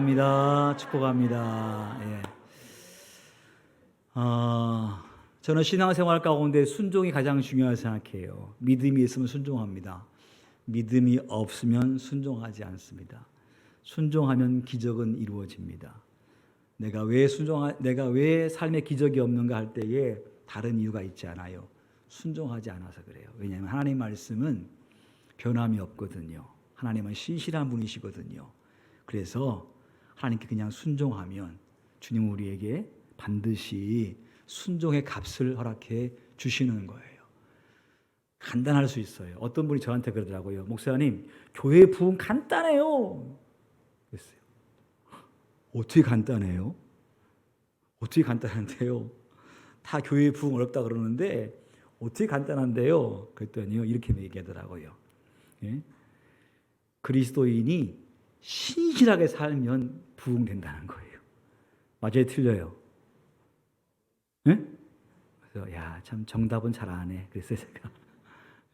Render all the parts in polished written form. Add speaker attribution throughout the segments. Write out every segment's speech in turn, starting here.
Speaker 1: 축복합니다. 축복합니다. 예. 저는 신앙생활 가운데 순종이 가장 중요하다고 생각해요. 믿음이 있으면 순종합니다. 믿음이 없으면 순종하지 않습니다. 순종하면 기적은 이루어집니다. 내가 왜 삶에 기적이 없는가 할 때에 다른 이유가 있지 않아요. 순종하지 않아서 그래요. 왜냐하면 하나님 말씀은 변함이 없거든요. 하나님은 신실한 분이시거든요. 그래서 하나님께 그냥 순종하면 주님은 우리에게 반드시 순종의 값을 허락해 주시는 거예요. 간단할 수 있어요. 어떤 분이 저한테 그러더라고요. 목사님, 교회 부흥 간단해요. 그랬어요. 어떻게 간단해요? 어떻게 간단한데요? 다 교회 부흥 어렵다 그러는데 어떻게 간단한데요? 그랬더니요, 이렇게 얘기하더라고요. 예? 그리스도인이 신실하게 살면 부흥된다는 거예요. 맞아요, 틀려요? 예? 그래서 참 정답은 잘 안 해. 그랬어요, 제가.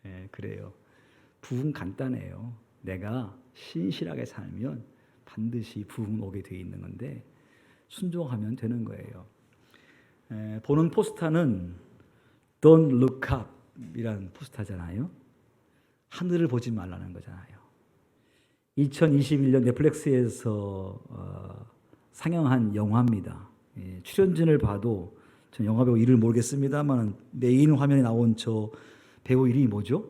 Speaker 1: 예, 그래요. 부흥 간단해요. 내가 신실하게 살면 반드시 부흥 오게 돼 있는 건데 순종하면 되는 거예요. 보는 포스터는 Don't look up 이라는 포스터잖아요. 하늘을 보지 말라는 거잖아요. 2021년 넷플릭스에서 상영한 영화입니다. 출연진을 봐도 전 영화배우 이름을 모르겠습니다만 메인 화면에 나온 저 배우 이름이 뭐죠?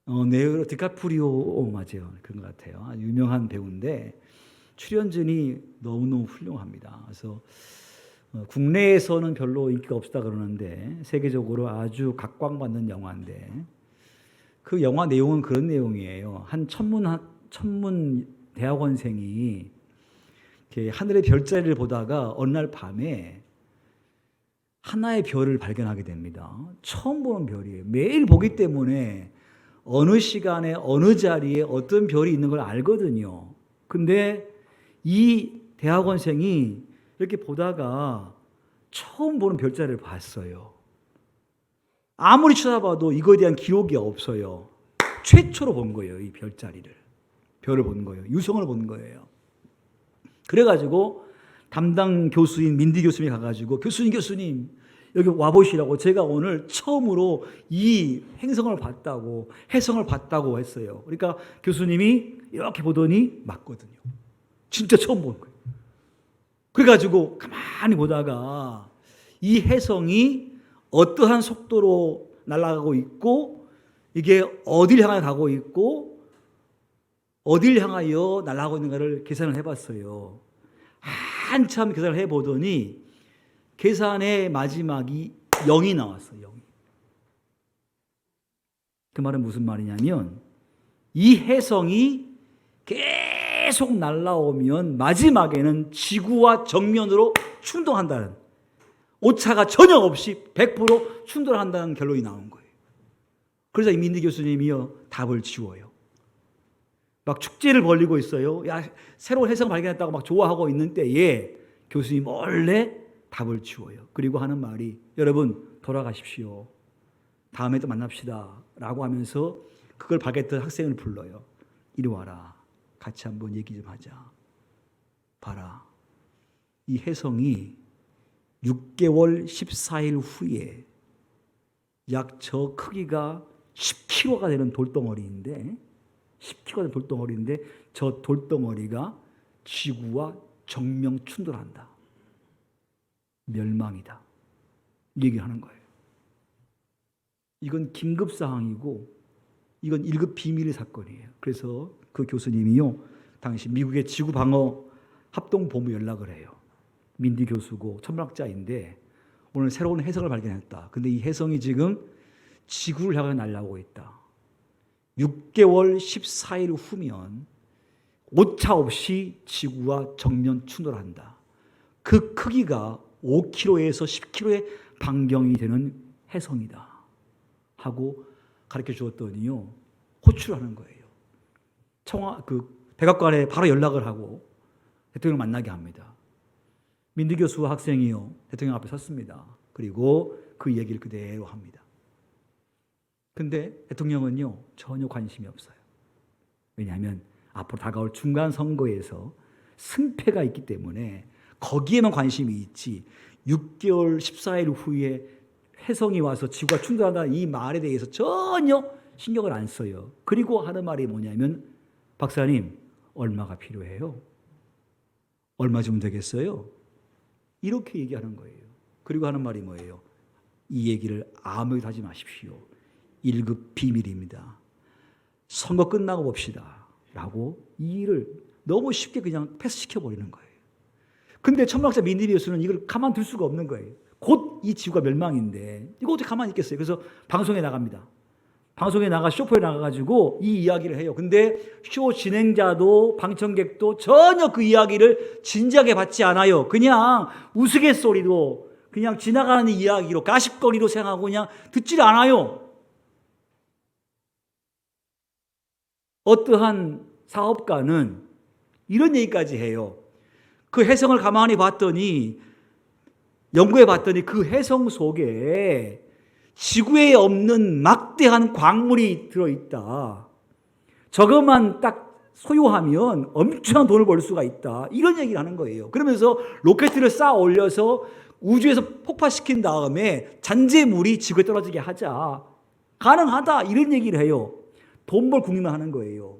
Speaker 1: 네오 디카프리오 맞아요. 그런 것 같아요. 아주 유명한 배우인데 출연진이 너무너무 훌륭합니다. 그래서 국내에서는 별로 인기가 없다 그러는데 세계적으로 아주 각광받는 영화인데 그 영화 내용은 그런 내용이에요. 한 천문 대학원생이 이렇게 하늘의 별자리를 보다가 어느 날 밤에 하나의 별을 발견하게 됩니다. 처음 보는 별이에요. 매일 보기 때문에 어느 시간에 어느 자리에 어떤 별이 있는 걸 알거든요. 근데 이 대학원생이 이렇게 보다가 처음 보는 별자리를 봤어요. 아무리 쳐다봐도 이거에 대한 기록이 없어요. 최초로 본 거예요, 이 별자리를. 별을 본 거예요. 유성을 본 거예요. 그래가지고 담당 교수인 민디 교수님이 가가지고 교수님 여기 와보시라고 제가 오늘 처음으로 이 행성을 봤다고 해성을 봤다고 했어요. 그러니까 교수님이 이렇게 보더니 맞거든요. 진짜 처음 본 거예요. 그래가지고 가만히 보다가 이 해성이 어떠한 속도로 날아가고 있고 이게 어딜 향해 가고 있고 어딜 향하여 날아가고 있는가를 계산을 해봤어요. 한참 계산을 해보더니 계산의 마지막이 0이 나왔어요. 0이. 그 말은 무슨 말이냐면 이 해성이 계속 날아오면 마지막에는 지구와 정면으로 충돌한다는, 오차가 전혀 없이 100% 충돌한다는 결론이 나온 거예요. 그래서 이민디 교수님이요 답을 지워요. 막 축제를 벌리고 있어요. 새로운 해성 발견했다고 막 좋아하고 있는 때에 교수님 몰래 답을 지워요. 그리고 하는 말이 여러분 돌아가십시오. 다음에 또 만납시다 라고 하면서 그걸 발견했던 학생을 불러요. 이리 와라. 같이 한번 얘기 좀 하자. 봐라. 이 해성이 6개월 14일 후에 약 저 크기가 10kg가 되는 돌덩어리인데 10kg가 되는 돌덩어리인데 저 돌덩어리가 지구와 정면 충돌한다. 멸망이다. 얘기하는 거예요. 이건 긴급 사항이고 이건 1급 비밀의 사건이에요. 그래서 그 교수님이요 당시 미국의 지구방어 합동본부 연락을 해요. 민디 교수고 천문학자인데 오늘 새로운 해성을 발견했다. 근데 이 해성이 지금 지구를 향해 날아오고 있다. 6개월 14일 후면 오차 없이 지구와 정면 충돌한다. 그 크기가 5km에서 10km의 반경이 되는 해성이다. 하고 가르쳐 주었더니요. 호출하는 거예요. 백악관에 바로 연락을 하고 대통령을 만나게 합니다. 민디 교수와 학생이요. 대통령 앞에 섰습니다. 그리고 그 얘기를 그대로 합니다. 근데 대통령은요. 전혀 관심이 없어요. 왜냐하면 앞으로 다가올 중간 선거에서 승패가 있기 때문에 거기에만 관심이 있지 6개월 14일 후에 혜성이 와서 지구가 충돌한다는 이 말에 대해서 전혀 신경을 안 써요. 그리고 하는 말이 뭐냐면 박사님 얼마가 필요해요? 얼마 주면 되겠어요? 이렇게 얘기하는 거예요. 그리고 하는 말이 뭐예요? 이 얘기를 아무에게도 하지 마십시오. 1급 비밀입니다. 선거 끝나고 봅시다. 라고 이 일을 너무 쉽게 그냥 패스시켜버리는 거예요. 근데 천문학자 민디 교수는 이걸 가만둘 수가 없는 거예요. 곧 이 지구가 멸망인데 이거 어떻게 가만히 있겠어요? 그래서 방송에 나갑니다. 방송에 나가 쇼포에 나가가지고 이 이야기를 해요. 근데 쇼 진행자도 방청객도 전혀 그 이야기를 진지하게 받지 않아요. 그냥 우스갯소리로 그냥 지나가는 이야기로 가십거리로 생각하고 그냥 듣질 않아요. 어떠한 사업가는 이런 얘기까지 해요. 그 혜성을 가만히 봤더니 연구해 봤더니 그 혜성 속에 지구에 없는 막대한 광물이 들어있다. 저것만 딱 소유하면 엄청난 돈을 벌 수가 있다. 이런 얘기를 하는 거예요. 그러면서 로켓을 쌓아 올려서 우주에서 폭파시킨 다음에 잔재물이 지구에 떨어지게 하자. 가능하다. 이런 얘기를 해요. 돈 벌 궁리만 하는 거예요.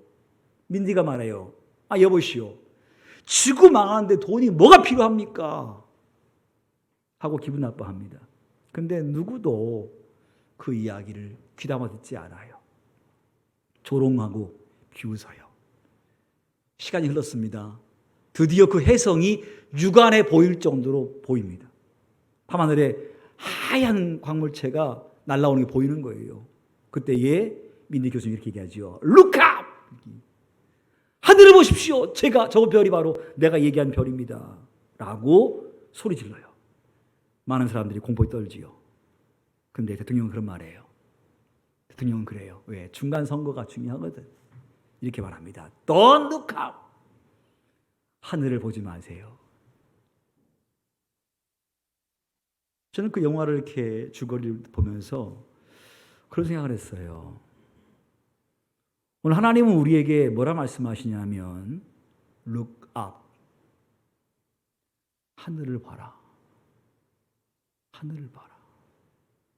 Speaker 1: 민디가 말해요. 아, 여보시오. 지구 망하는데 돈이 뭐가 필요합니까? 하고 기분 나빠합니다. 근데 누구도 그 이야기를 귀담아 듣지 않아요. 조롱하고 비웃어요. 시간이 흘렀습니다. 드디어 그 혜성이 육안에 보일 정도로 보입니다. 밤하늘에 하얀 광물체가 날아오는 게 보이는 거예요. 그때에 민디 교수님 이렇게 얘기하죠. Look up! 하늘을 보십시오. 저 별이 바로 내가 얘기한 별입니다. 라고 소리 질러요. 많은 사람들이 공포에 떨지요. 근데 대통령은 그런 말이에요. 대통령은 그래요. 왜? 중간 선거가 중요하거든. 이렇게 말합니다. Don't look up. 하늘을 보지 마세요. 저는 그 영화를 이렇게 줄거리를 보면서 그런 생각을 했어요. 오늘 하나님은 우리에게 뭐라 말씀하시냐면 Look up. 하늘을 봐라. 하늘을 봐라.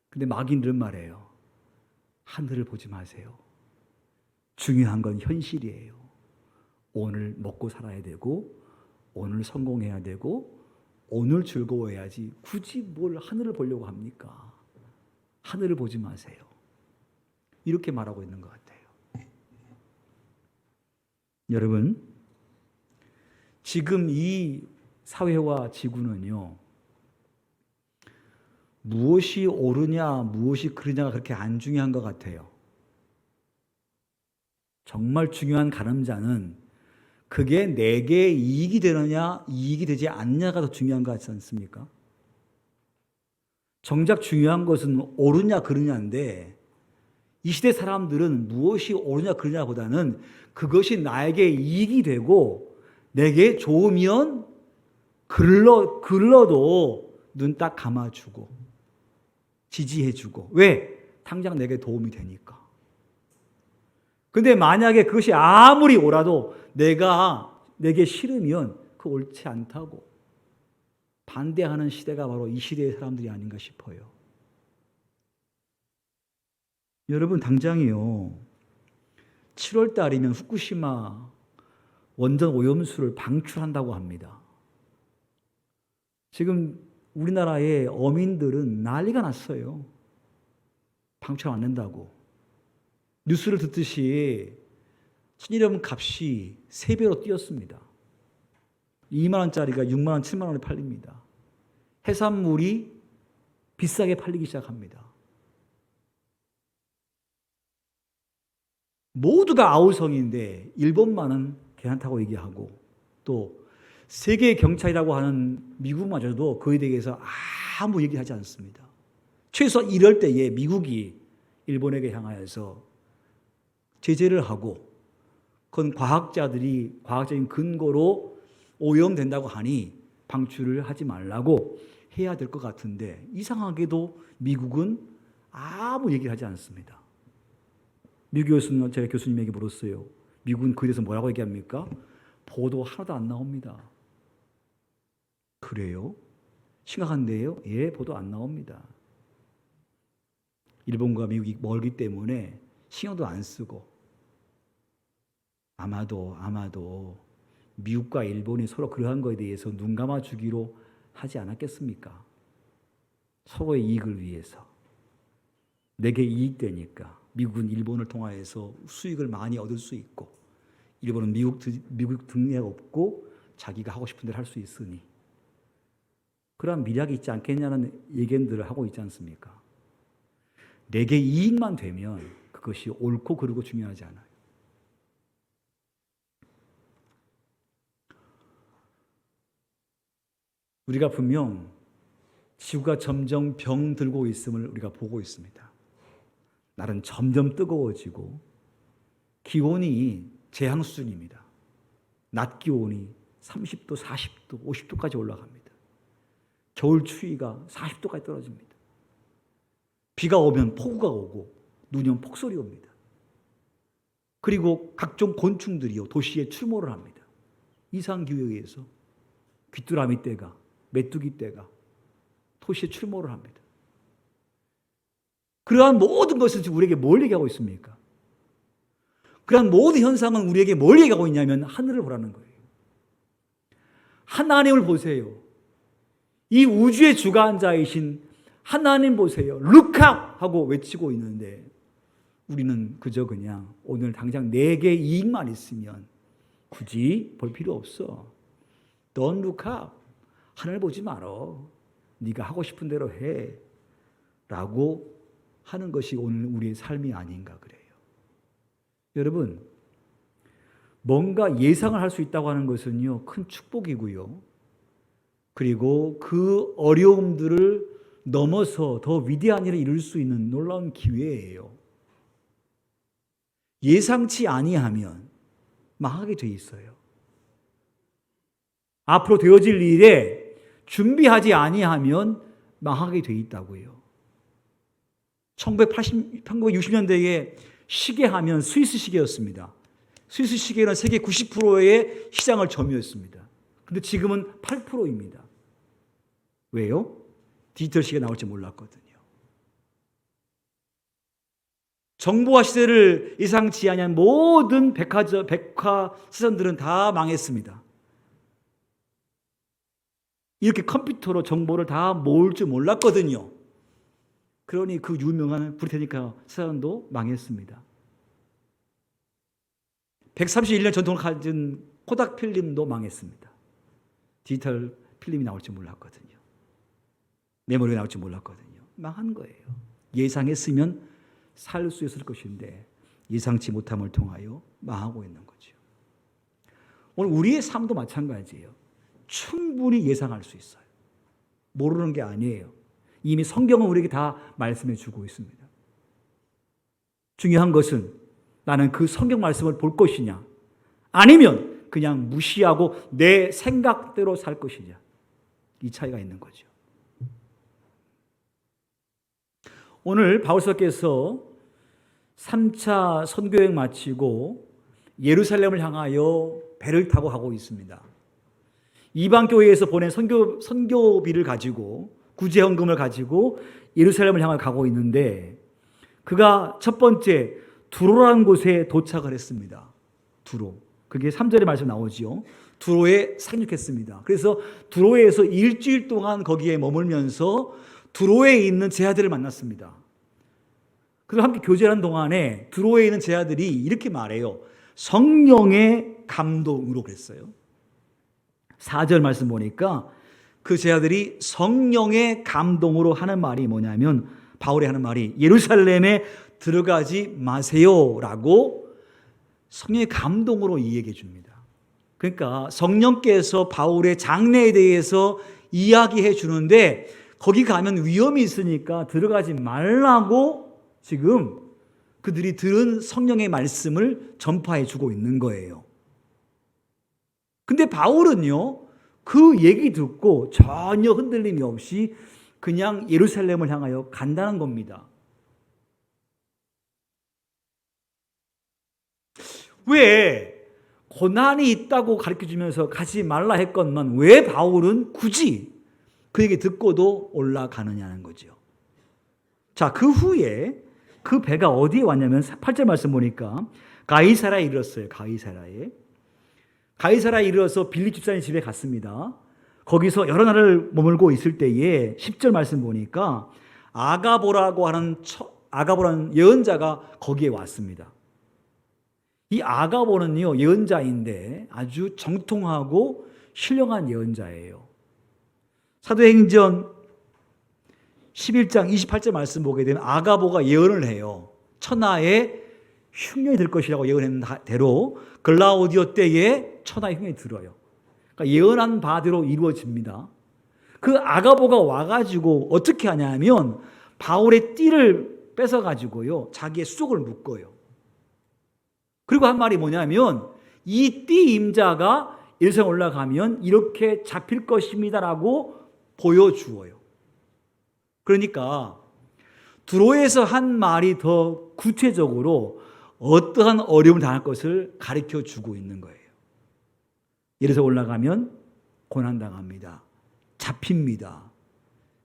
Speaker 1: 근데 마귀들은 말해요. 하늘을 보지 마세요. 중요한 건 현실이에요. 오늘 먹고 살아야 되고 오늘 성공해야 되고 오늘 즐거워야지 굳이 뭘 하늘을 보려고 합니까? 하늘을 보지 마세요. 이렇게 말하고 있는 것 같아요. 여러분, 지금 이 사회와 지구는요, 무엇이 옳으냐, 무엇이 그르냐가 그렇게 안 중요한 것 같아요. 정말 중요한 가늠자는 그게 내게 이익이 되느냐, 이익이 되지 않느냐가 더 중요한 것 같지 않습니까? 정작 중요한 것은 옳으냐, 그르냐인데 이 시대 사람들은 무엇이 옳으냐, 그르냐보다는 그것이 나에게 이익이 되고 내게 좋으면 글러도 눈 딱 감아주고 지지해주고. 왜? 당장 내게 도움이 되니까. 근데 만약에 그것이 아무리 옳아도 내게 싫으면 그거 옳지 않다고 반대하는 시대가 바로 이 시대의 사람들이 아닌가 싶어요. 여러분, 당장이요, 7월 달이면 후쿠시마 원전 오염수를 방출한다고 합니다. 지금 우리나라의 어민들은 난리가 났어요. 방출 안 된다고. 뉴스를 듣듯이 천일염 값이 3배로 뛰었습니다. 2만 원짜리가 6만 원, 7만 원에 팔립니다. 해산물이 비싸게 팔리기 시작합니다. 모두가 아우성인데 일본만은 괜찮다고 얘기하고, 또 세계 경찰이라고 하는 미국마저도 그에 대해서 아무 얘기하지 않습니다. 최소 이럴 때에 미국이 일본에게 향하여서 제재를 하고, 그건 과학적인 근거로 오염된다고 하니 방출을 하지 말라고 해야 될 것 같은데, 이상하게도 미국은 아무 얘기를 하지 않습니다. 미국 교수는 제가 교수님에게 물었어요. 미국은 그에 대해서 뭐라고 얘기합니까? 보도 하나도 안 나옵니다. 그래요? 심각한데요? 예, 보도 안 나옵니다. 일본과 미국이 멀기 때문에 신경도 안 쓰고 아마도 미국과 일본이 서로 그러한 것에 대해서 눈 감아주기로 하지 않았겠습니까? 서로의 이익을 위해서. 내게 이익되니까 미국은 일본을 통하여서 수익을 많이 얻을 수 있고 일본은 미국 등에 없고 자기가 하고 싶은 대로 할 수 있으니 그러한 미략이 있지 않겠냐는 예견들을 하고 있지 않습니까? 내게 이익만 되면 그것이 옳고 그르고 중요하지 않아요. 우리가 분명 지구가 점점 병들고 있음을 우리가 보고 있습니다. 날은 점점 뜨거워지고 기온이 제한 수준입니다. 낮 기온이 30도, 40도, 50도까지 올라갑니다. 겨울 추위가 40도까지 떨어집니다. 비가 오면 폭우가 오고 눈이 오면 폭설이 옵니다. 그리고 각종 곤충들이요 도시에 출몰을 합니다. 이상기후에 의해서 귀뚜라미 떼가, 메뚜기 떼가 도시에 출몰을 합니다. 그러한 모든 것은 지금 우리에게 뭘 얘기하고 있습니까? 그러한 모든 현상은 우리에게 뭘 얘기하고 있냐면 하늘을 보라는 거예요. 하나님을 보세요. 이 우주의 주관자이신 하나님 보세요. Look up! 하고 외치고 있는데 우리는 그저 그냥 오늘 당장 내게 이익만 있으면 굳이 볼 필요 없어. Don't look up. 하늘 보지 말어. 네가 하고 싶은 대로 해. 라고 하는 것이 오늘 우리의 삶이 아닌가 그래요. 여러분, 뭔가 예상을 할 수 있다고 하는 것은요, 큰 축복이고요. 그리고 그 어려움들을 넘어서 더 위대한 일을 이룰 수 있는 놀라운 기회예요. 예상치 아니하면 망하게 돼 있어요. 앞으로 되어질 일에 준비하지 아니하면 망하게 돼 있다고요. 1960년대에 시계 하면 스위스 시계였습니다. 스위스 시계는 세계 90%의 시장을 점유했습니다. 그런데 지금은 8%입니다. 왜요? 디지털 시계가 나올지 몰랐거든요. 정보화 시대를 예상치 아니한 모든 백화시설들은 다 망했습니다. 이렇게 컴퓨터로 정보를 다 모을 줄 몰랐거든요. 그러니 그 유명한 브리테니카 시설도 망했습니다. 131년 전통을 가진 코닥 필름도 망했습니다. 디지털 필름이 나올 줄 몰랐거든요. 메모리가 나올 줄 몰랐거든요. 망한 거예요. 예상했으면 살 수 있을 것인데 예상치 못함을 통하여 망하고 있는 거죠. 오늘 우리의 삶도 마찬가지예요. 충분히 예상할 수 있어요. 모르는 게 아니에요. 이미 성경은 우리에게 다 말씀해 주고 있습니다. 중요한 것은 나는 그 성경 말씀을 볼 것이냐 아니면 그냥 무시하고 내 생각대로 살 것이냐 이 차이가 있는 거죠. 오늘 바울서께서 3차 선교여행 마치고 예루살렘을 향하여 배를 타고 가고 있습니다. 이방 교회에서 보낸 선교비를 가지고 구제헌금을 가지고 예루살렘을 향해 가고 있는데 그가 첫 번째 두로라는 곳에 도착을 했습니다. 두로. 그게 3절의 말씀 나오지요. 두로에 상륙했습니다. 그래서 두로에서 일주일 동안 거기에 머물면서 두로에 있는 제자들을 만났습니다. 그리고 함께 교제하는 동안에 두로에 있는 제자들이 이렇게 말해요. 성령의 감동으로 그랬어요. 4절 말씀 보니까 그 제자들이 성령의 감동으로 하는 말이 뭐냐면 바울이 하는 말이 예루살렘에 들어가지 마세요라고 성령의 감동으로 이야기해 줍니다. 그러니까 성령께서 바울의 장래에 대해서 이야기해 주는데 거기 가면 위험이 있으니까 들어가지 말라고 지금 그들이 들은 성령의 말씀을 전파해 주고 있는 거예요. 근데 바울은요, 그 얘기 듣고 전혀 흔들림이 없이 그냥 예루살렘을 향하여 간다는 겁니다. 왜 고난이 있다고 가르쳐주면서 가지 말라 했건만 왜 바울은 굳이 그 얘기 듣고도 올라가느냐는 거죠. 자, 그 후에 그 배가 어디에 왔냐면 8절 말씀 보니까 가이사라에 이르렀어요. 가이사라에 이르러서 빌립 집사님 집에 갔습니다. 거기서 여러 날을 머물고 있을 때에 10절 말씀 보니까 아가보라는 예언자가 거기에 왔습니다. 이 아가보는요, 예언자인데 아주 정통하고 신령한 예언자예요. 사도행전 11장 28절 말씀 보게 되면 아가보가 예언을 해요. 천하에 흉년이 될 것이라고 예언했는 대로 글라우디오 때에 천하의 흉년이 들어요. 그러니까 예언한 바대로 이루어집니다. 그 아가보가 와가지고 어떻게 하냐면 바울의 띠를 뺏어가지고요, 자기의 수족을 묶어요. 그리고 한 말이 뭐냐면 이 띠 임자가 예루살렘 올라가면 이렇게 잡힐 것입니다라고 보여주어요. 그러니까 드로에서 한 말이 더 구체적으로 어떠한 어려움을 당할 것을 가르쳐 주고 있는 거예요. 예루살렘 올라가면 고난당합니다. 잡힙니다.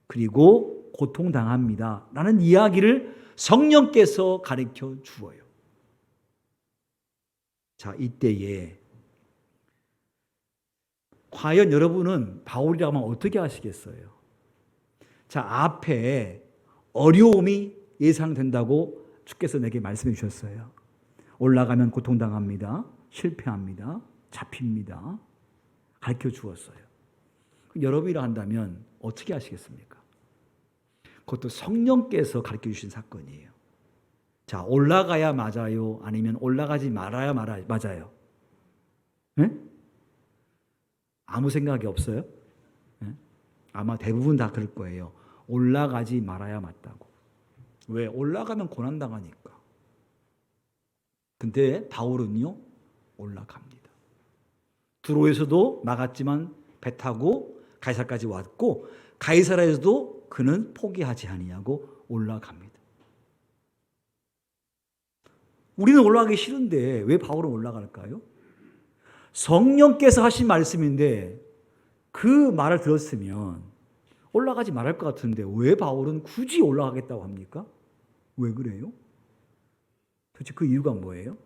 Speaker 1: 그리고 고통당합니다. 라는 이야기를 성령께서 가르쳐 주어요. 자, 이때에 과연 여러분은 바울이라고 하면 어떻게 하시겠어요? 자, 앞에 어려움이 예상된다고 주께서 내게 말씀해 주셨어요. 올라가면 고통당합니다. 실패합니다. 잡힙니다. 가르쳐 주었어요. 여러분이라 한다면 어떻게 하시겠습니까? 그것도 성령께서 가르쳐 주신 사건이에요. 자, 올라가야 맞아요? 아니면 올라가지 말아야 맞아요? 네? 아무 생각이 없어요? 네? 아마 대부분 다 그럴 거예요. 올라가지 말아야 맞다고. 왜? 올라가면 고난당하니까. 근데 바울은요, 올라갑니다. 드로에서도 막았지만 배 타고 가이사라까지 왔고, 가이사라에서도 그는 포기하지 아니하고 올라갑니다. 우리는 올라가기 싫은데 왜 바울은 올라갈까요? 성령께서 하신 말씀인데 그 말을 들었으면 올라가지 말할 것 같은데 왜 바울은 굳이 올라가겠다고 합니까? 왜 그래요? 도대체 그 이유가 뭐예요?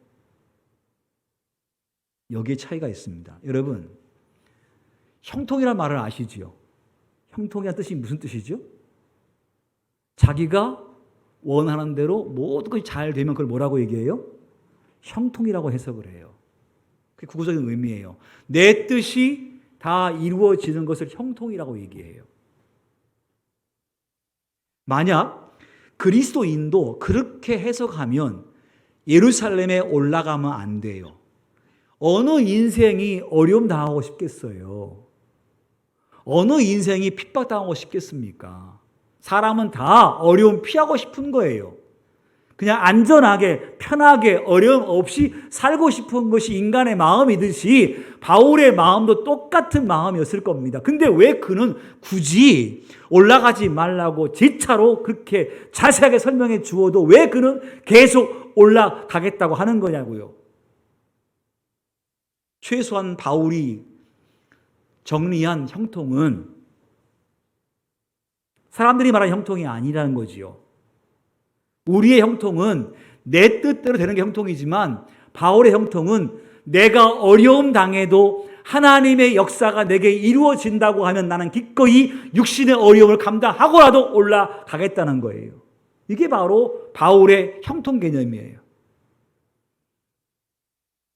Speaker 1: 여기에 차이가 있습니다. 여러분, 형통이란 말을 아시지요? 형통이란 뜻이 무슨 뜻이죠? 자기가 원하는 대로 모든 것이 잘 되면 그걸 뭐라고 얘기해요? 형통이라고 해석을 해요. 그게 구구적인 의미예요. 내 뜻이 다 이루어지는 것을 형통이라고 얘기해요. 만약 그리스도인도 그렇게 해석하면 예루살렘에 올라가면 안 돼요. 어느 인생이 어려움 당하고 싶겠어요? 어느 인생이 핍박당하고 싶겠습니까? 사람은 다 어려움 피하고 싶은 거예요. 그냥 안전하게 편하게 어려움 없이 살고 싶은 것이 인간의 마음이듯이 바울의 마음도 똑같은 마음이었을 겁니다. 근데 왜 그는 굳이 올라가지 말라고 제차로 그렇게 자세하게 설명해 주어도 왜 그는 계속 올라가겠다고 하는 거냐고요. 최소한 바울이 정리한 형통은 사람들이 말하는 형통이 아니라는 거지요. 우리의 형통은 내 뜻대로 되는 게 형통이지만 바울의 형통은 내가 어려움 당해도 하나님의 역사가 내게 이루어진다고 하면 나는 기꺼이 육신의 어려움을 감당하고라도 올라가겠다는 거예요. 이게 바로 바울의 형통 개념이에요.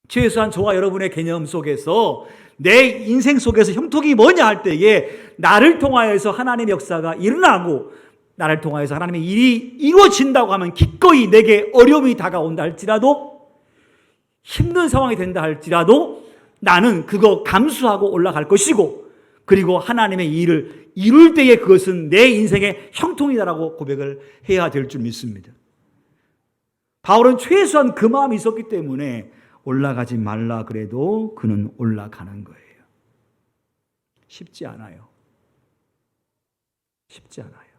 Speaker 1: 최소한 저와 여러분의 개념 속에서 내 인생 속에서 형통이 뭐냐 할 때에 나를 통하여서 하나님의 역사가 일어나고 나를 통하여서 하나님의 일이 이루어진다고 하면 기꺼이 내게 어려움이 다가온다 할지라도 힘든 상황이 된다 할지라도 나는 그거 감수하고 올라갈 것이고 그리고 하나님의 일을 이룰 때에 그것은 내 인생의 형통이다라고 고백을 해야 될 줄 믿습니다. 바울은 최소한 그 마음이 있었기 때문에 올라가지 말라 그래도 그는 올라가는 거예요. 쉽지 않아요. 쉽지 않아요.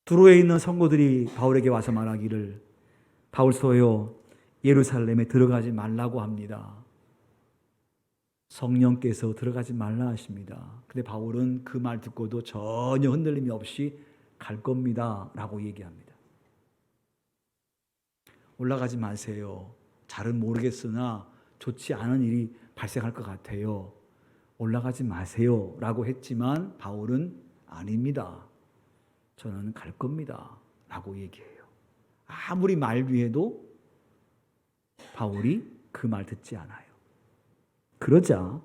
Speaker 1: 두로에 있는 성도들이 바울에게 와서 말하기를 바울소요, 예루살렘에 들어가지 말라고 합니다. 성령께서 들어가지 말라 하십니다. 근데 바울은 그 말 듣고도 전혀 흔들림이 없이 갈 겁니다 라고 얘기합니다. 올라가지 마세요. 잘은 모르겠으나 좋지 않은 일이 발생할 것 같아요. 올라가지 마세요 라고 했지만 바울은 아닙니다. 저는 갈 겁니다 라고 얘기해요. 아무리 말위해도 바울이 그 말 듣지 않아요. 그러자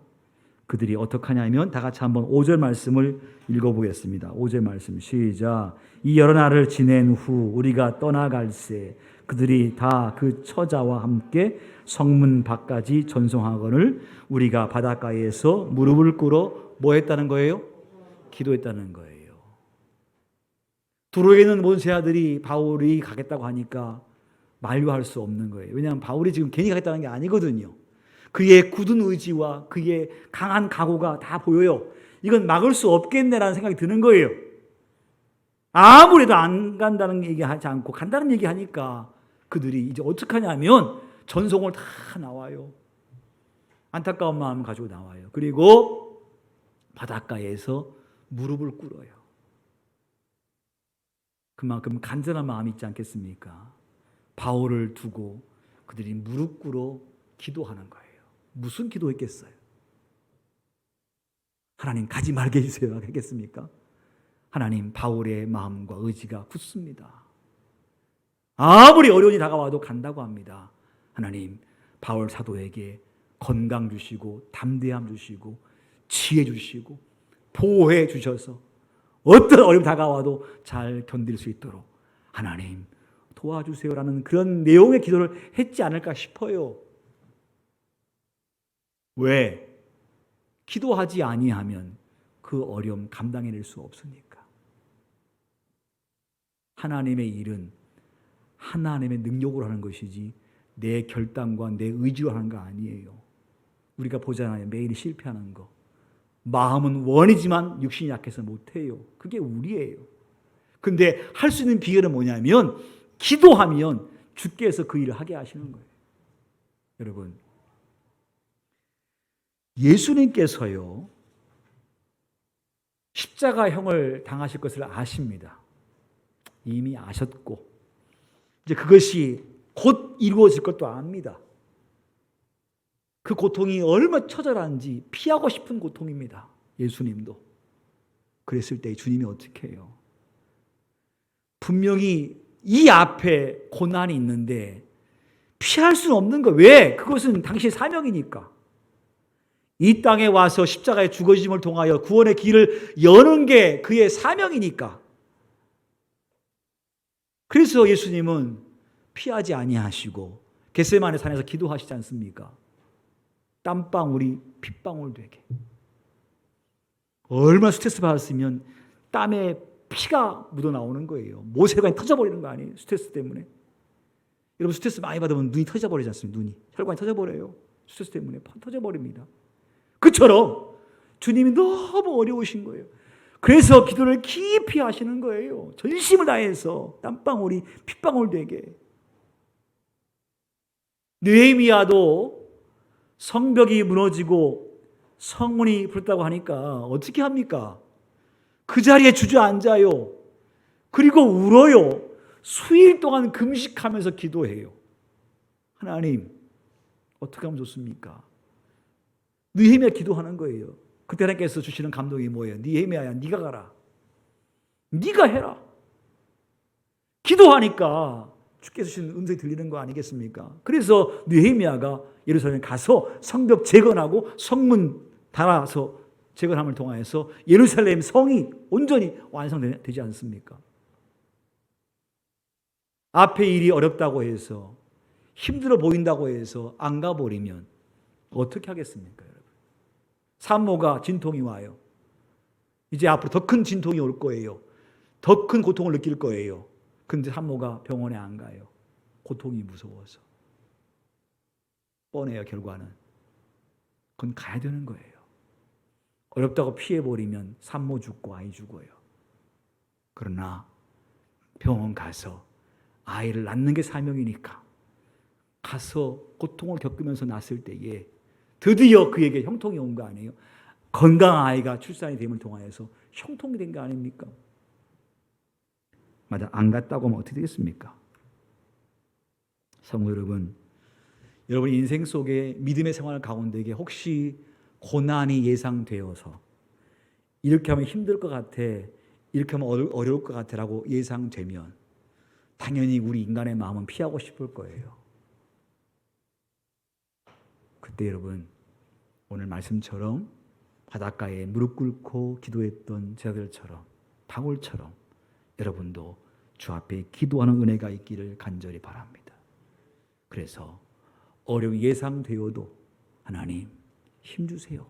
Speaker 1: 그들이 어떻게 하냐면 다 같이 한번 5절 말씀을 읽어보겠습니다. 5절 말씀 시작. 이 여러 날을 지낸 후 우리가 떠나갈새 그들이 다 그 처자와 함께 성문 밖까지 전송하거늘 우리가 바닷가에서 무릎을 꿇어 뭐 했다는 거예요? 기도했다는 거예요. 두로에 있는 모든 제자들이 바울이 가겠다고 하니까 만류할 수 없는 거예요. 왜냐하면 바울이 지금 괜히 가겠다는 게 아니거든요. 그의 굳은 의지와 그의 강한 각오가 다 보여요. 이건 막을 수 없겠네라는 생각이 드는 거예요. 아무래도 안 간다는 얘기하지 않고 간다는 얘기하니까 그들이 이제 어떻게 하냐면 전송을 다 나와요. 안타까운 마음 가지고 나와요. 그리고 바닷가에서 무릎을 꿇어요. 그만큼 간절한 마음이 있지 않겠습니까? 바울을 두고 그들이 무릎 꿇어 기도하는 거예요. 무슨 기도했겠어요? 하나님 가지 말게 해주세요 하겠습니까? 하나님 바울의 마음과 의지가 굳습니다. 아무리 어려움이 다가와도 간다고 합니다. 하나님 바울 사도에게 건강 주시고 담대함 주시고 지혜 주시고 보호해 주셔서 어떤 어려움이 다가와도 잘 견딜 수 있도록 하나님 도와주세요라는 그런 내용의 기도를 했지 않을까 싶어요. 왜? 기도하지 아니하면 그 어려움 감당해낼 수 없으니까. 하나님의 일은 하나님의 능력으로 하는 것이지 내 결단과 내 의지로 하는 거 아니에요. 우리가 보잖아요. 매일 실패하는 거. 마음은 원이지만 육신이 약해서 못해요. 그게 우리예요. 근데 할 수 있는 비결은 뭐냐면 기도하면 주께서 그 일을 하게 하시는 거예요. 여러분 예수님께서요 십자가형을 당하실 것을 아십니다. 이미 아셨고 이제 그것이 곧 이루어질 것도 압니다. 그 고통이 얼마나 처절한지 피하고 싶은 고통입니다. 예수님도. 그랬을 때 주님이 어떻게 해요? 분명히 이 앞에 고난이 있는데 피할 수는 없는 거예요. 왜? 그것은 당신의 사명이니까. 이 땅에 와서 십자가의 죽어짐을 통하여 구원의 길을 여는 게 그의 사명이니까. 그래서 예수님은 피하지 아니하시고 겟세마네 산에서 기도하시지 않습니까? 땀방울이 핏방울 되게. 얼마나 스트레스 받았으면 땀에 피가 묻어나오는 거예요. 모세혈관이 터져버리는 거 아니에요? 스트레스 때문에. 여러분 스트레스 많이 받으면 눈이 터져버리지 않습니까? 눈이. 혈관이 터져버려요. 스트레스 때문에 터져버립니다. 그처럼 주님이 너무 어려우신 거예요. 그래서 기도를 깊이 하시는 거예요. 전심을 다해서 땀방울이 핏방울 되게. 느헤미야도 성벽이 무너지고 성문이 불었다고 하니까 어떻게 합니까? 그 자리에 주저앉아요. 그리고 울어요. 수일 동안 금식하면서 기도해요. 하나님 어떻게 하면 좋습니까? 느헤미야 기도하는 거예요. 그때 하나님께서 주시는 감동이 뭐예요? 느헤미야야 네가 가라. 네가 해라. 기도하니까 주께서 주시는 음성이 들리는 거 아니겠습니까? 그래서 느헤미야가 예루살렘에 가서 성벽 재건하고 성문 달아서 재건함을 통하여서 예루살렘 성이 온전히 완성되지 않습니까? 앞에 일이 어렵다고 해서 힘들어 보인다고 해서 안 가버리면 어떻게 하겠습니까, 여러분? 산모가 진통이 와요. 이제 앞으로 더 큰 진통이 올 거예요. 더 큰 고통을 느낄 거예요. 근데 산모가 병원에 안 가요. 고통이 무서워서. 뻔해요, 결과는. 그건 가야 되는 거예요. 어렵다고 피해버리면 산모 죽고 아이 죽어요. 그러나 병원 가서 아이를 낳는 게 사명이니까 가서 고통을 겪으면서 낳았을 때에 드디어 그에게 형통이 온 거 아니에요? 건강한 아이가 출산이 됨을 통하여서 형통이 된 거 아닙니까? 맞아, 안 갔다고 하면 어떻게 되겠습니까? 성도 여러분, 여러분 인생 속에 믿음의 생활 가운데 혹시 고난이 예상되어서 이렇게 하면 힘들 것 같아, 이렇게 하면 어려울 것 같아라고 예상되면 당연히 우리 인간의 마음은 피하고 싶을 거예요. 그때 여러분 오늘 말씀처럼 바닷가에 무릎 꿇고 기도했던 제자들처럼 바울처럼 여러분도 주 앞에 기도하는 은혜가 있기를 간절히 바랍니다. 그래서 어려움이 예상되어도 하나님 힘주세요.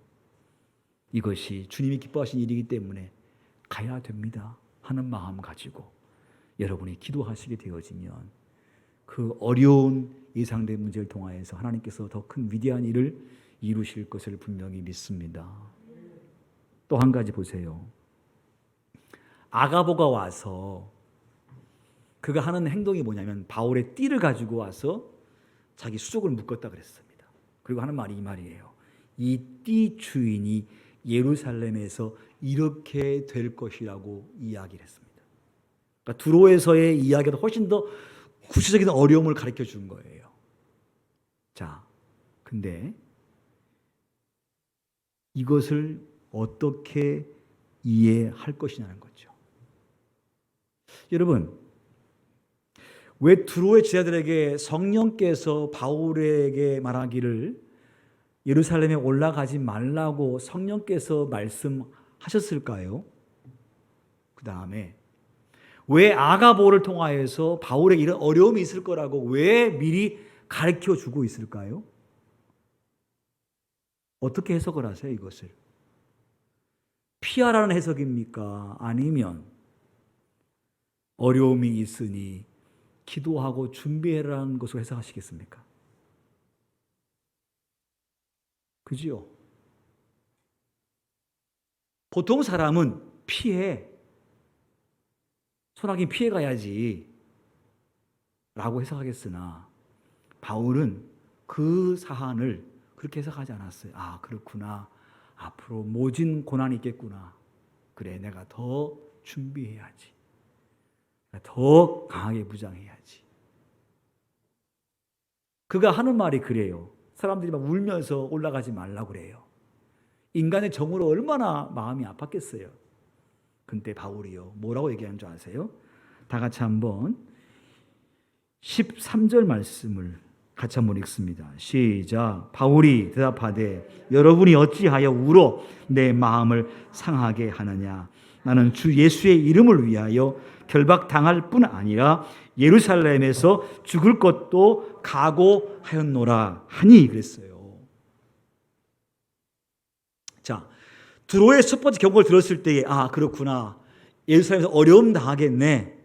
Speaker 1: 이것이 주님이 기뻐하신 일이기 때문에 가야 됩니다 하는 마음 가지고 여러분이 기도하시게 되어지면 그 어려운 예상된 문제를 통하여서 하나님께서 더 큰 위대한 일을 이루실 것을 분명히 믿습니다. 또 한 가지 보세요. 아가보가 와서 그가 하는 행동이 뭐냐면 바울의 띠를 가지고 와서 자기 수족을 묶었다 그랬습니다. 그리고 하는 말이 이 말이에요. 이 띠 주인이 예루살렘에서 이렇게 될 것이라고 이야기를 했습니다. 그러니까 두로에서의 이야기보다 훨씬 더 구체적인 어려움을 가르쳐 준 거예요. 자, 근데 이것을 어떻게 이해할 것이냐는 거죠. 여러분, 왜 두로의 제자들에게 성령께서 바울에게 말하기를 예루살렘에 올라가지 말라고 성령께서 말씀하셨을까요? 그 다음에 왜 아가보를 통하여서 바울에게 이런 어려움이 있을 거라고 왜 미리 가르쳐 주고 있을까요? 어떻게 해석을 하세요, 이것을? 피하라는 해석입니까? 아니면 어려움이 있으니 기도하고 준비해라는 것으로 해석하시겠습니까? 그지요? 보통 사람은 피해, 소나기 피해 가야지 라고 해석하겠으나 바울은 그 사안을 그렇게 해석하지 않았어요. 아, 그렇구나. 앞으로 모진 고난이 있겠구나. 그래, 내가 더 준비해야지. 더 강하게 무장해야지. 그가 하는 말이 그래요. 사람들이 막 울면서 올라가지 말라고 그래요. 인간의 정으로 얼마나 마음이 아팠겠어요. 근데 바울이요, 뭐라고 얘기하는 줄 아세요? 다 같이 한번 13절 말씀을 같이 한번 읽습니다. 시작. 바울이 대답하되 여러분이 어찌하여 울어 내 마음을 상하게 하느냐. 나는 주 예수의 이름을 위하여 결박당할 뿐 아니라 예루살렘에서 죽을 것도 각오하였노라 하니 그랬어요. 자, 두로의 첫 번째 경고를 들었을 때에 아, 그렇구나. 예루살렘에서 어려움 당하겠네.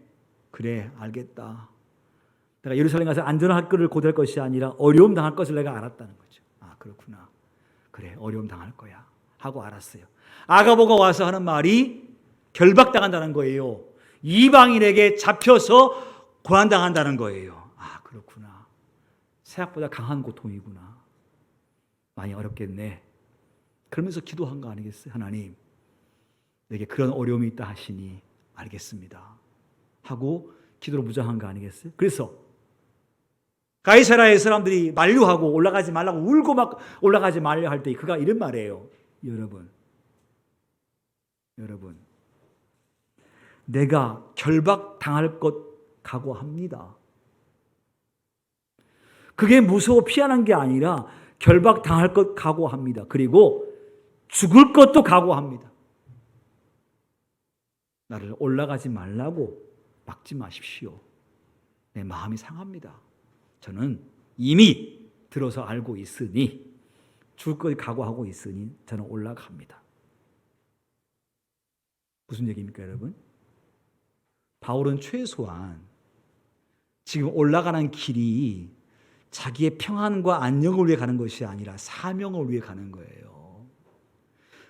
Speaker 1: 그래, 알겠다. 내가 예루살렘 가서 안전한 학교를 고대할 것이 아니라 어려움 당할 것을 내가 알았다는 거죠. 아, 그렇구나. 그래, 어려움 당할 거야 하고 알았어요. 아가보가 와서 하는 말이 결박당한다는 거예요. 이방인에게 잡혀서 고난당한다는 거예요. 아, 그렇구나. 생각보다 강한 고통이구나. 많이 어렵겠네. 그러면서 기도한 거 아니겠어요? 하나님, 내게 그런 어려움이 있다 하시니 알겠습니다 하고 기도로 무장한 거 아니겠어요? 그래서 가이사라의 사람들이 만류하고 올라가지 말라고 울고 막 올라가지 말려 할 때 그가 이런 말이에요. 여러분, 내가 결박당할 것 각오합니다. 그게 무서워 피하는 게 아니라 결박당할 것 각오합니다. 그리고 죽을 것도 각오합니다. 나를 올라가지 말라고 막지 마십시오. 내 마음이 상합니다. 저는 이미 들어서 알고 있으니 죽을 것 각오하고 있으니 저는 올라갑니다. 무슨 얘기입니까, 여러분? 바울은 최소한 지금 올라가는 길이 자기의 평안과 안녕을 위해 가는 것이 아니라 사명을 위해 가는 거예요.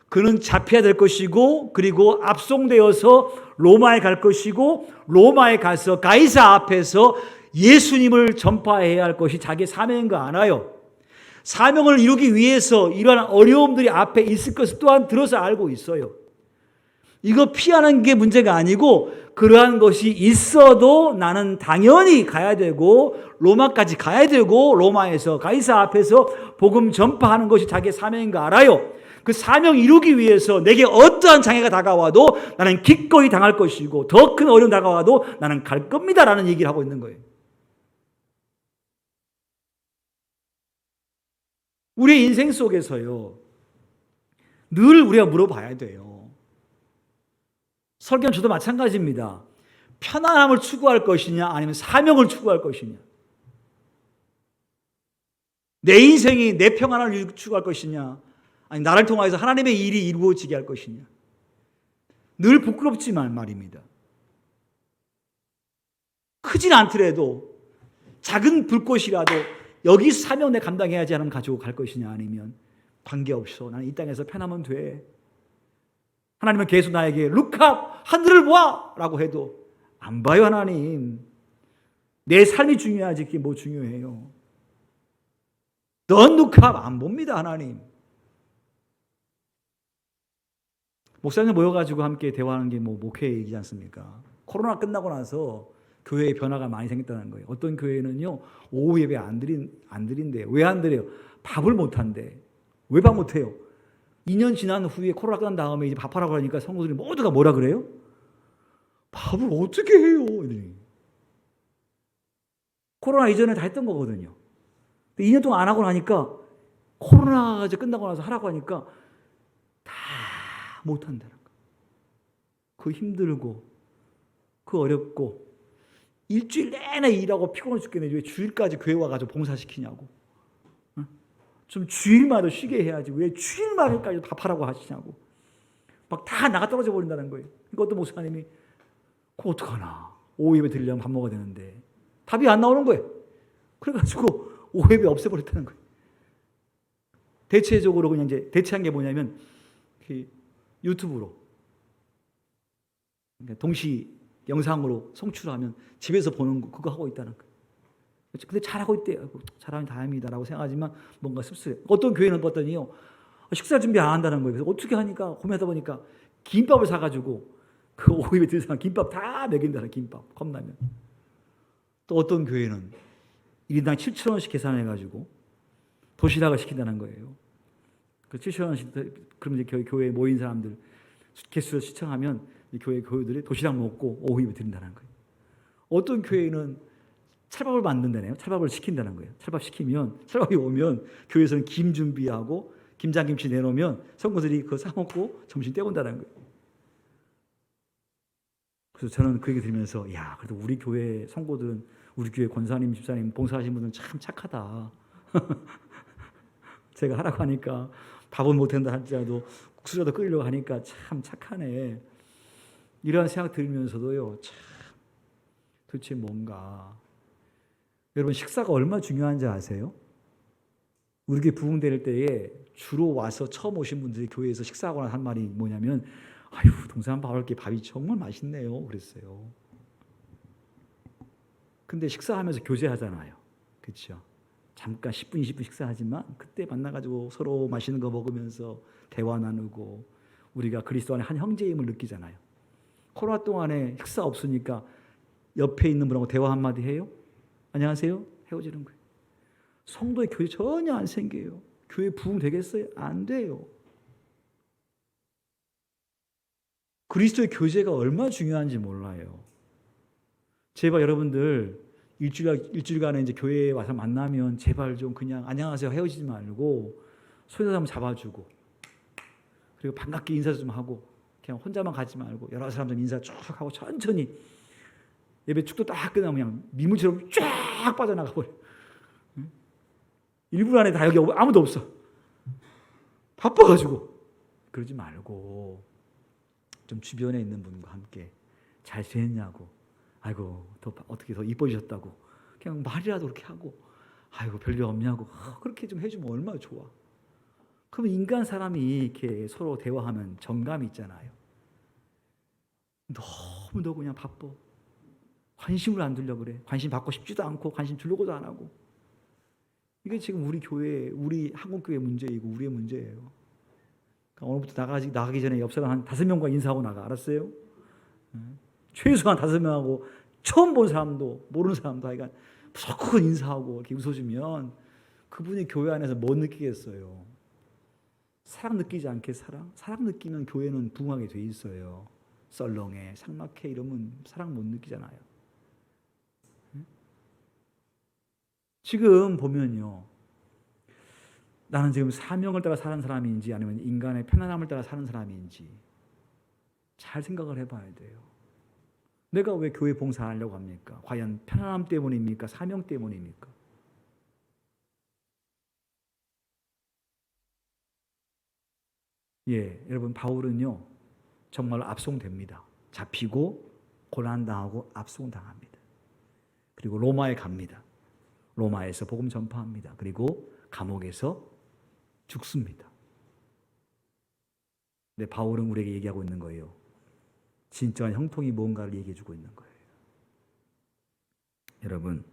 Speaker 1: 그는 잡혀야 될 것이고 그리고 압송되어서 로마에 갈 것이고 로마에 가서 가이사 앞에서 예수님을 전파해야 할 것이 자기의 사명인 거 알아요. 사명을 이루기 위해서 이러한 어려움들이 앞에 있을 것을 또한 들어서 알고 있어요. 이거 피하는 게 문제가 아니고 그러한 것이 있어도 나는 당연히 가야 되고 로마까지 가야 되고 로마에서 가이사 앞에서 복음 전파하는 것이 자기의 사명인 거 알아요. 그 사명 이루기 위해서 내게 어떠한 장애가 다가와도 나는 기꺼이 당할 것이고 더 큰 어려움 다가와도 나는 갈 겁니다라는 얘기를 하고 있는 거예요. 우리의 인생 속에서요, 늘 우리가 물어봐야 돼요. 설교는 저도 마찬가지입니다. 편안함을 추구할 것이냐 아니면 사명을 추구할 것이냐. 내 인생이 내 평안을 추구할 것이냐 아니 나를 통해서 하나님의 일이 이루어지게 할 것이냐. 늘 부끄럽지만 말입니다. 크진 않더라도 작은 불꽃이라도 여기 사명 내 감당해야지 하면 가지고 갈 것이냐 아니면 관계없어 나는 이 땅에서 편하면 돼. 하나님은 계속 나에게 룩합 하늘을 봐 라고 해도 안 봐요. 하나님 내 삶이 중요하지 그게 뭐 중요해요. 넌 룩합 안 봅니다. 하나님. 목사님 모여가지고 함께 대화하는 게 뭐 목회 얘기지 않습니까? 코로나 끝나고 나서 교회에 변화가 많이 생겼다는 거예요. 어떤 교회는요 오후 예배 안 드린대요. 왜 안 드려요? 밥을 못 한대. 왜 밥 못 해요? 2년 지난 후에 코로나 끝난 다음에 이제 밥하라고 하니까 성도들이 모두가 뭐라 그래요? 밥을 어떻게 해요? 코로나 이전에 다 했던 거거든요. 2년 동안 안 하고 나니까 코로나가 이제 끝나고 나서 하라고 하니까 다 못 한다는 거. 그 힘들고 그 어렵고 일주일 내내 일하고 피곤해 죽겠네. 왜 주일까지 교회 와가지고 봉사시키냐고. 좀 주일마다 쉬게 해야지. 왜 주일마다까지 밥하라고 하시냐고. 막 다 나가 떨어져 버린다는 거예요. 그러니까 어떤 목사님이 그거 어떡하나. 오후 예배 드리려면 밥 먹어야 되는데 답이 안 나오는 거예요. 그래가지고 오후 예배 없애버렸다는 거예요. 대체적으로 그냥 이제 대체한 게 뭐냐면 유튜브로 동시 영상으로 송출하면 집에서 보는 거 그거 하고 있다는 거예요. 근데 잘하고 있대요. 잘하면 다행입니다라고 생각하지만 뭔가 씁쓸해. 어떤 교회는 봤더니요 식사 준비 안 한다는 거예요. 그래서 어떻게 하니까 고민하다 보니까 김밥을 사가지고 그 오후 예배 드리는 사람 김밥 다 먹인다는 김밥 컵라면. 또 어떤 교회는 1인당 7,000원씩 계산해가지고 도시락을 시킨다는 거예요. 그 7,000원씩 그러면 이제 교회에 모인 사람들 개수를 시청하면 교회들이 도시락 먹고 오후 예배 드린다는 거예요. 어떤 교회는 찰밥을 만든다네요. 찰밥을 시킨다는 거예요. 찰밥 시키면 찰밥이 오면 교회에서는 김 준비하고 김장김치 내놓으면 성도들이 그거 사 먹고 점심 때운다는 거예요. 그래서 저는 그 얘기 들으면서 야 그래도 우리 교회 성도들은 우리 교회 권사님, 집사님, 봉사하신 분들은 참 착하다. 제가 하라고 하니까 밥은 못한다 할지라도 국수라도 끓이려고 하니까 참 착하네. 이런 생각 들면서도요. 참 도대체 뭔가 여러분 식사가 얼마나 중요한지 아세요? 우리 교회 부흥될 때에 주로 와서 처음 오신 분들이 교회에서 식사하거나 한 말이 뭐냐면 아유 동산 바울께 밥이 정말 맛있네요 그랬어요. 근데 식사하면서 교제하잖아요. 그렇죠? 잠깐 10분 20분 식사하지만 그때 만나가지고 서로 맛있는 거 먹으면서 대화 나누고 우리가 그리스도 안에 한 형제임을 느끼잖아요. 코로나 동안에 식사 없으니까 옆에 있는 분하고 대화 한마디 해요? 안녕하세요? 헤어지는 거예요. 성도의 교제 전혀 안 생겨요. 교회 부흥 되겠어요? 안 돼요. 그리스도의 교제가 얼마나 중요한지 몰라요. 제발 여러분들 일주일간에 이제 교회에 와서 만나면 제발 좀 그냥 안녕하세요 헤어지지 말고 손에서 한번 잡아주고 그리고 반갑게 인사 좀 하고 그냥 혼자만 가지 말고 여러 사람들 인사 쭉 하고 천천히 예배 축도 딱 끝나면 그냥 미물처럼 쫙 빠져나가 버려. 1분 안에 다 여기 아무도 없어. 바빠가지고 그러지 말고 좀 주변에 있는 분과 함께 잘 지냈냐고 아이고 더 어떻게 더 이뻐지셨다고 그냥 말이라도 그렇게 하고 아이고 별일 없냐고 그렇게 좀 해주면 얼마나 좋아. 그러면 인간 사람이 이렇게 서로 대화하면 정감이 있잖아요. 너무 그냥 바빠. 관심을 안 두려고 그래. 관심 받고 싶지도 않고 관심 주려고도 안 하고. 이게 지금 우리 교회, 우리 한국교회 문제이고 우리의 문제예요. 그러니까 오늘부터 나가기 전에 옆 사람 한 5명과 인사하고 나가. 알았어요? 최소한 5명하고 처음 본 사람도 모르는 사람도 하여간 무조건 인사하고 이렇게 웃어주면 그분이 교회 안에서 뭐 느끼겠어요? 사랑 느끼지 않게 사랑? 사랑 느끼면 교회는 부흥하게 돼 있어요. 썰렁해, 삭막해 이러면 사랑 못 느끼잖아요. 지금 보면요. 나는 지금 사명을 따라 사는 사람인지 아니면 인간의 편안함을 따라 사는 사람인지 잘 생각을 해봐야 돼요. 내가 왜 교회 봉사하려고 합니까? 과연 편안함 때문입니까? 사명 때문입니까? 예, 여러분 바울은요 정말 압송됩니다. 잡히고 고난당하고 압송당합니다. 그리고 로마에 갑니다. 로마에서 복음 전파합니다. 그리고 감옥에서 죽습니다. 근데 바울은 우리에게 얘기하고 있는 거예요. 진정한 형통이 뭔가를 얘기해 주고 있는 거예요. 여러분,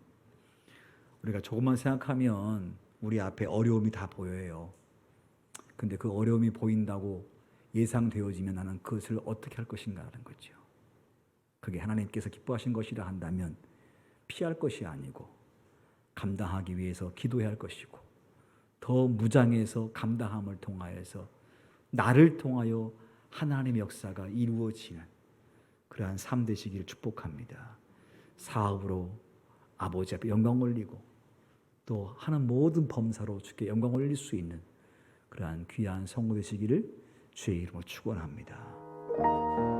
Speaker 1: 우리가 조금만 생각하면 우리 앞에 어려움이 다 보여요. 근데 그 어려움이 보인다고 예상되어지면 나는 그것을 어떻게 할 것인가 하는 거죠. 그게 하나님께서 기뻐하신 것이라 한다면 피할 것이 아니고 감당하기 위해서 기도해야 할 것이고 더 무장해서 감당함을 통하여서 나를 통하여 하나님의 역사가 이루어지는 그러한 삶 되시기를 축복합니다. 사업으로 아버지 앞에 영광 올리고 또 하는 모든 범사로 주께 영광 올릴 수 있는 그러한 귀한 성도 되시기를 주의 이름으로 축원합니다.